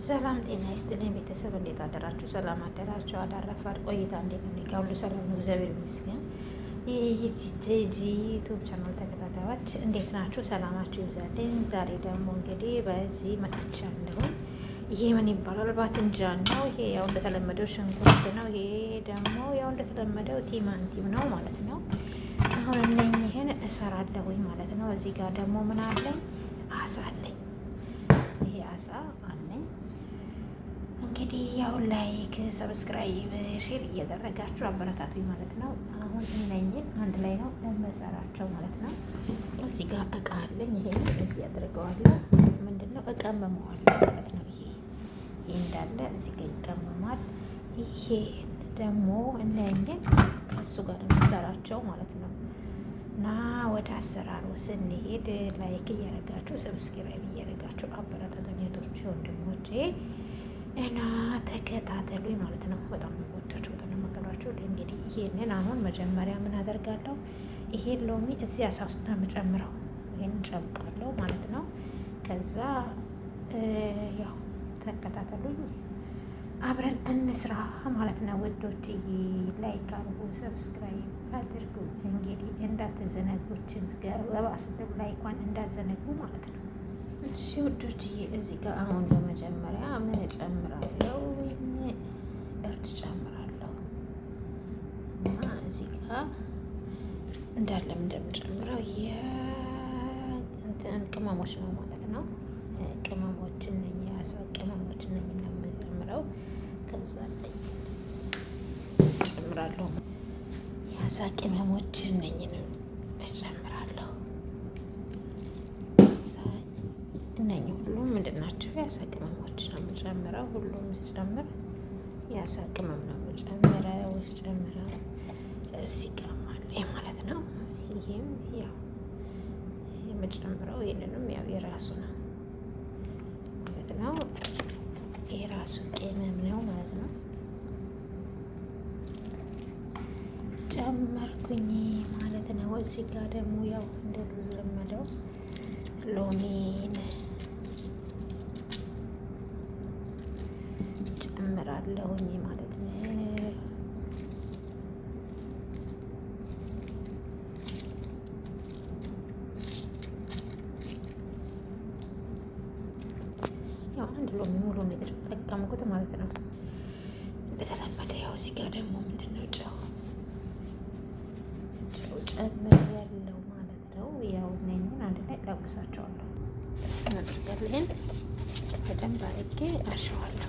ሰላም ጤና ይስጥልኝ ቤተሰብ፣ እንዴት አደራችሁ? ሰላም አደራችሁ? አዳረፋድ ቆይታ እንዴት ነው? ከሁሉ ሰላም ነው፣ እግዚአብሔር ይመስገን። ይህ ቲጂ ዩቱብ ቻናል ተከታታዮች እንዴት ናችሁ? ሰላማችሁ ይብዛልኝ። ዛሬ ደግሞ እንግዲህ በዚህ መጥቻለሁ። ይሄ ምን ይባላል? ባትንጃን ነው። ይሄ ያው እንደተለመደው ሽንኩርት ነው። ይሄ ደግሞ ያው እንደተለመደው ቲማንቲም ነው ማለት ነው። አሁን እነኝህን እሰራለሁኝ ማለት ነው። እዚህ ጋር ደግሞ ምን አለኝ? አሳ አለኝ። ይሄ አሳ አለኝ። እንግዲህ ያው ላይክ፣ ሰብስክራይብ፣ ሼር እያደረጋችሁ አበረታቱኝ ማለት ነው። አሁን እነኝን አንድ ላይ ነው የምሰራቸው ማለት ነው። እዚህ ጋር እቃ አለኝ። ይሄ እዚህ አድርገዋለሁ። ምንድነው እቀመመዋለሁ ማለት ነው። ይሄ እንዳለ እዚህ ጋር ይቀመማል። ይሄ ደግሞ እነኝን ከሱ ጋር የምሰራቸው ማለት ነው። እና ወደ አሰራሩ ስንሄድ ላይክ እያደረጋችሁ ሰብስክራይብ እያደረጋችሁ አበረታቱኝ እህቶቼ ወንድሞቼ እና ተከታተሉኝ ማለት ነው። በጣም ወዳችሁ በጣም የማከብራችሁ። እንግዲህ ይሄንን አሁን መጀመሪያ ምን አደርጋለሁ? ይሄን ሎሚ እዚህ አሳ ውስጥ ነው የምጨምረው። ይሄን ጨምቃለሁ ማለት ነው። ከዛ ያው ተከታተሉኝ አብረን እንስራ ማለት ነው ውዶች። ላይክ አድርጉ፣ ሰብስክራይብ አድርጉ። እንግዲህ እንዳትዘነጉችን ገባ ስትሉ ላይኳን እንዳትዘነጉ ማለት ነው። እሺ ውዶችዬ፣ እዚህ ጋር አሁን በመጀመሪያ ምን እጨምራለሁ? እርድ እጨምራለሁ እና እዚህ ጋር እንዳለም እንደምጨምረው የእንትን ቅመሞች ነው ማለት ነው። ቅመሞችን ነኝ የአሳ ቅመሞችን ነኝ እንደምጨምረው። ከዛ ላይ እጨምራለሁ የአሳ ቅመሞችን ነኝ እጨምራለሁ። እነኚህ ሁሉም ምንድን ናቸው? የአሳ ቅመሞች ነው የምጨምረው። ሁሉም ስጨምር የአሳ ቅመም ነው የምጨምረው። እዚህ ጋር ማለት ነው። ይሄም ያው የምጨምረው ይህንንም ያው የራሱ ነው ማለት ነው። የራሱ ቅመም ነው ማለት ነው። ጨመርኩኝ ማለት ነው። እዚህ ጋር ደግሞ ያው እንደተለመደው ሎሚን ጨምራለሁኝ ማለት ነው። ያው አንድ ሎሚ ሙሉ ነው የተጠቀምኩት ማለት ነው። እንደተለመደ ያው እዚህ ጋር ደግሞ ምንድነው ጨው ጨምሬያለሁ ማለት ነው። ያው እነኝን አንድ ላይ ጠብሳቸዋለሁ። እናደርጋለን በደንብ አድርጌ አሸዋለሁ።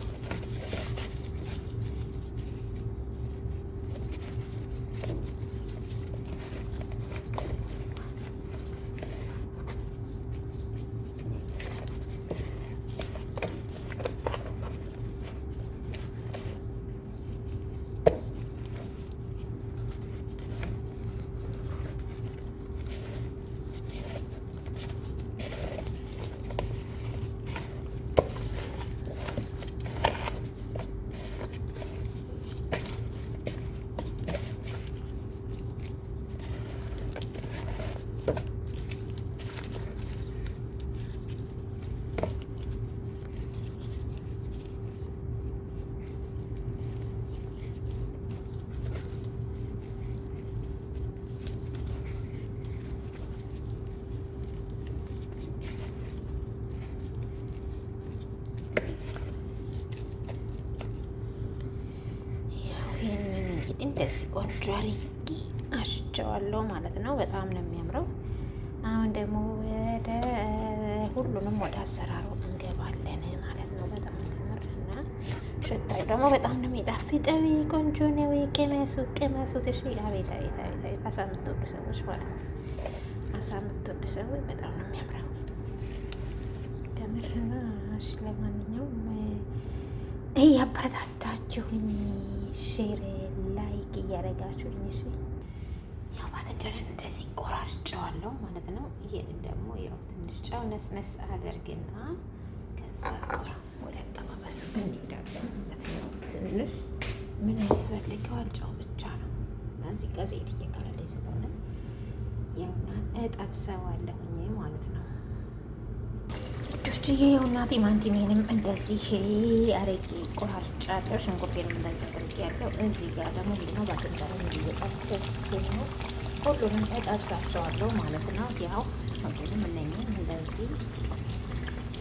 እንደዚህ ቆንጆ አድርጌ አሽቸዋለሁ ማለት ነው። በጣም ነው የሚያምረው። አሁን ደግሞ ወደ ሁሉንም ወደ አሰራሩ እንገባለን ማለት ነው። በጣም ያምርና ሽታው ደግሞ በጣም ነው የሚጣፍጠው። ቆንጆ ነው። ቅመሱት። እሺ። አቤት አቤት አቤት አቤት! አሳ የምትወዱ ሰዎች ማለት ነው። አሳ የምትወዱ ሰዎች በጣም ነው የሚያምረው ከምርና። እሺ፣ ለማንኛውም እያበረታታችሁኝ ሼር ላይክ እያደረጋችሁኝ እሺ። ያው ባትንጀራን እንደዚህ ቆራርጬዋለሁ ማለት ነው። ይሄን ደግሞ ያው ትንሽ ጨው ነስነስ አደርግና ከዛ ያው ወደ አጠባበሱ እንሄዳለን ማለት ነው። ትንሽ ምን ያስፈልገዋል? ጨው ብቻ ነው። እዚህ ጋር ዘይት እየቀለለኝ ስለሆነ ያውና እጠብሰዋለሁኝ ማለት ነው። ውዶችዬ ይኸውና ቲማቲሜንም እንደዚህ አረቄ ቆራርጫለሁ። ሽንኩርቴንም እንደዚህ አድርጌያለሁ። እዚህ ጋር ደግሞ ምንድነው ባትንጃራ እየጠበስኩ ነው። ሁሉንም እጠብሳቸዋለሁ ማለት ነው። ያው ሁሉንም እነኝን እንደዚህ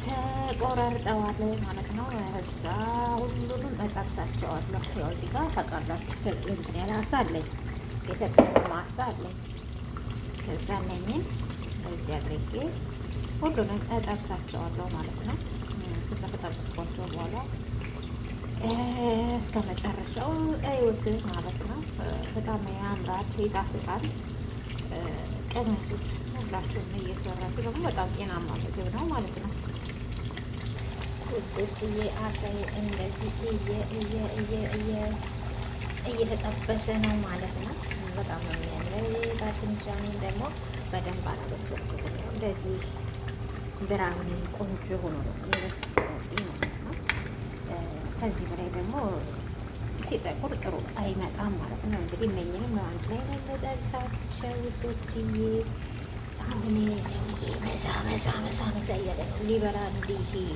ተቆራርጠዋል ማለት ነው። እዛ ሁሉንም እጠብሳቸዋለሁ። ያው እዚህ ጋር ታውቃላችሁ እንትን ያለ አሳ አለኝ፣ የተቀመመ አሳ አለኝ። ከዛ እነኝን እንደዚህ አድርጌ ሁሉንም እጠብሳቸዋለሁ ማለት ነው። ከጠበስኳቸው በኋላ እስከ መጨረሻው እዩት ማለት ነው። በጣም ያምራል፣ ይጣፍጣል። ቀመሱት ሁላችሁም እየሰራችሁ ደግሞ በጣም ጤናማ ምግብ ነው ማለት ነው። ውዶችዬ አሳይ እንደዚህ እየተጠበሰ ነው ማለት ነው። በጣም ነው የሚያምረው። ባትንጃኔን ደግሞ በደንብ አልበሰልኩትም። እንደዚህ ብራውን ቆንጆ ሆኖ ነው የበሰለልኝ ማለት ነው። ከዚህ በላይ ደግሞ ሲጠቁር ጥሩ አይመጣም ማለት ነው። እንግዲህ እነኝንም አንድ ላይ ለመጠብሳቸው ውዶችዬ። አሁን ሰውዬ መሳ እያለ ነው ሊበላ እንዲህ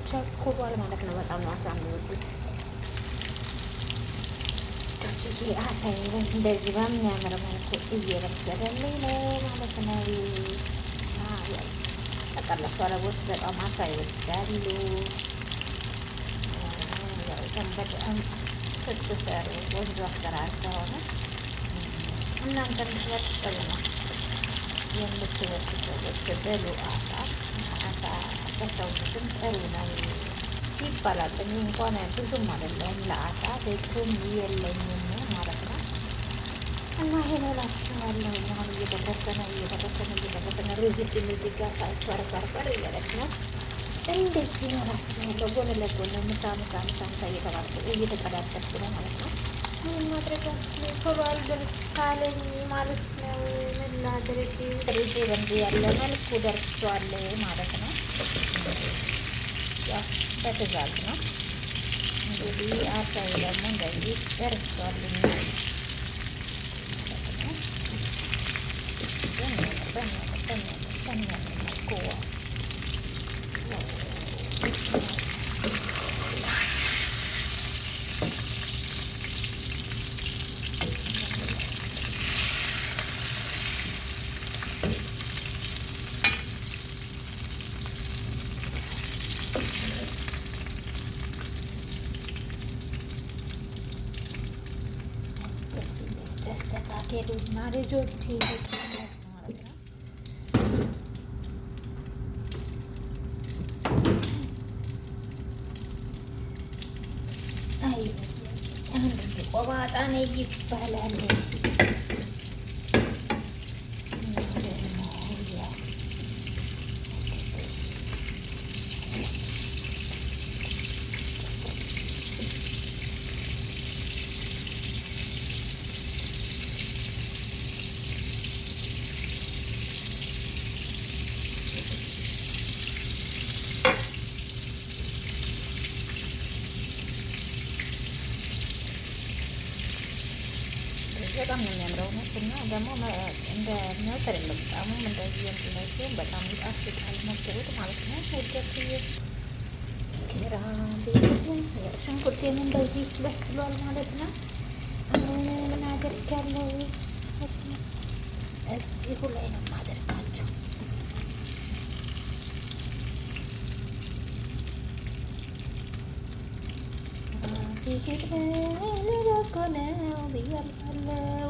ቸኮሏል ማለት ነው። በጣም ነው አሳ የሚወዱት ውዶችዬ። አሳይ እንደዚህ በሚያምር መልኩ እየበሰለልኝ ነው ማለት ነው። ጠቀላቸው አረቦች በጣም አሳ ይወዳሉ። በጣም ስትሰሩ ቆንጆ አሰራር ከሆነ እናንተ ምትበጥሩ ነው የምትበጡ ሰዎች በሉ። አሳ በሰውነትም ጥሩ ነው ይባላል። እኔ እንኳን ብዙም አይደለሁም ለአሳ ጥቅም የለኝም ማለት ነው። እና ይሄን እላችኋለሁ። አሁን እየደረሰ ነው። ሩዝልኝ እዚህ ጋር ፈርፈር እያለች ነው። እንደዚህ እላችኋለሁ። ጎን ለጎን ምሳ እየተባልኩ እየተቀዳደርኩ ነው ማለት ነው። ምን ማድረጋችሁ ቶሎ አልደርስ ካለኝ ማለት ነው። ምን ላድርግ? ሩዜ በእንዲህ ያለ መልኩ ደርሷል ማለት ነው። ያው በትእዛዝ ነው እንግዲህ። አሳይ ደግሞ እንደዚህ ደርሷል። ሄዱና ልጆች ማለት ነው። አይ አንድ ቆባጣ ነው ይባላል። በጣም ነው የሚያምረው ነው እና ደግሞ እንደሚወት አይደለም። በጣምም እንደዚህ ሲሆን በጣም ይጣፍጣል። ሞክሩት ማለት ነው። ወደትዬ ሽንኩርቴን እንደዚህ በስሏል ማለት ነው። አሁን ምን አደርጋለሁ? እዚሁ ላይ ነው የማደርጋቸው። ለበጎ ነው ብያለሁ።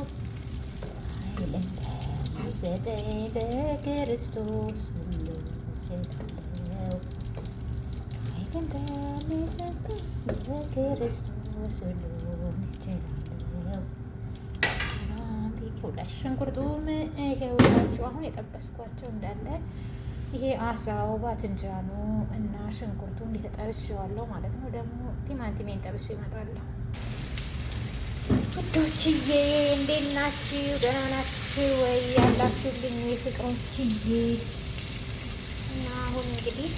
ኃይል እንደሚሰጠኝ በክርስቶስ ሁሉ እችላለሁ። ኃይል እንደሚሰጠኝ በክርስቶስ ሁሉ እችላለሁ። ሁለት ሽንኩርቱም ይኸውላችሁ አሁን የጠበስኳቸው እንዳለ ይሄ አሳው ባትንጃኑ እና ሽንኩርቱ እንዲተጠብሼዋለሁ ማለት ነው። ደግሞ ቲማቲሜን ጠብሼ እመጣለሁ። ውዶችዬ እንዴት ናችሁ? ደህና ናችሁ ወይ? ያላችሁልኝ ፍቅሮችዬ። እና አሁን እንግዲህ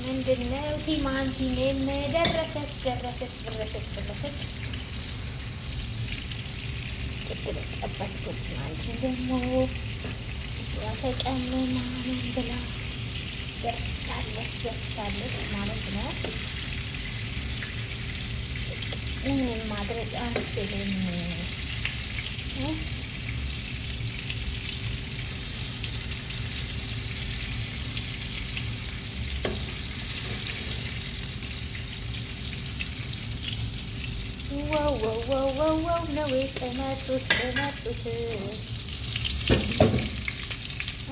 ምንድነው ቲማቲሜን ደረሰች ቅድም ጠበስኩት ማለት ደግሞ ያተቀመማ ምን ብላ ደርሳለች ማለት ነው። ምንም ማድረግ አልችልም። ዋው ነው ቅመሱት።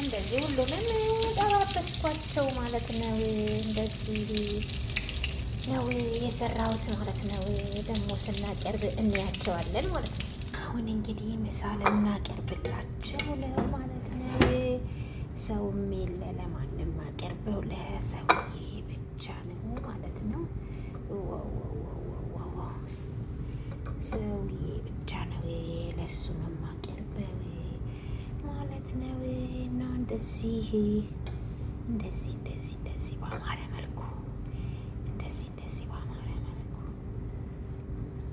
እንደዚህ ሁሉንም ጠባበስኳቸው ማለት ነው። እንደዚህ ነው የሰራሁት ማለት ነው። ደግሞ ስናቀርብ እንያቸዋለን ማለት ነው። አሁን እንግዲህ ምሳ ልናቀርብላቸው ነው ማለት ነው። ሰውም የለ ለማንም አቀርበው ለሰውዬ ብቻ ነው ማለት ነው። ሰውዬ ብቻ ነው ለሱ ነው የማቀርበው ማለት ነው። እና እንደዚህ በአማረ መልኩ እንደዚህ በአማረ መልኩ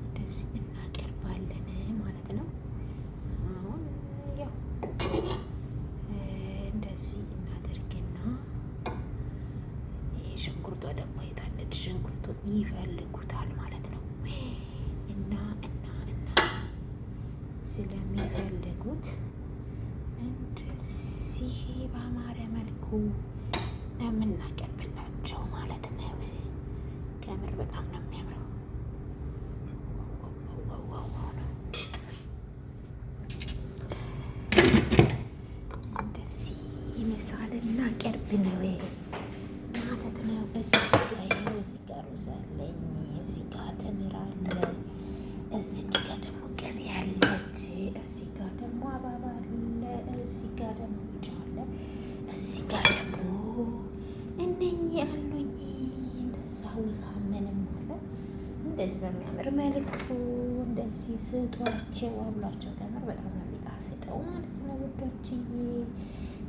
እንደዚህ እናቀርባለን ማለት ነው። አሁን ያው እንደዚህ እናደርግና ሽንኩርቷ ደግሞ የታለች ሽንኩርቱ ይፈልጉታል ማለት ነው። እና ስለሚፈልጉት እንደዚህ በአማረ መልኩ ነው የምናቀርብላቸው ማለት ነው። ከምር በጣም ነው የሚያምረው። እንደዚህ ምሳሌ እናቀርብ ነው ማለት ነው። እዚህ ጋር ሩዝ አለኝ፣ እዚህ ጋር ተምር አለ፣ እዚህ ጋር ደግሞ ቅቤ አለች፣ እዚህ ጋር ደግሞ አባባ አለ፣ እዚህ ጋር ደግሞ ብቻ አለ፣ እዚህ ጋር ደግሞ እነኚህ አሉኝ። እንደዛ ውሃ ምንም አለ። እንደዚህ በሚያምር መልኩ እንደዚህ ስጧቸው አብሏቸው። ከምር በጣም ነው የሚጣፍጠው ማለት ነው ውዶችዬ።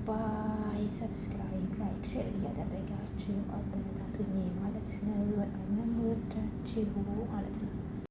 ባይ ሰብስክራይብ፣ ላይክ፣ ሼር እያደረጋችሁ አበረታቱኝ ማለት ነው። በጣም ነው የምወዳችሁ ማለት ነው።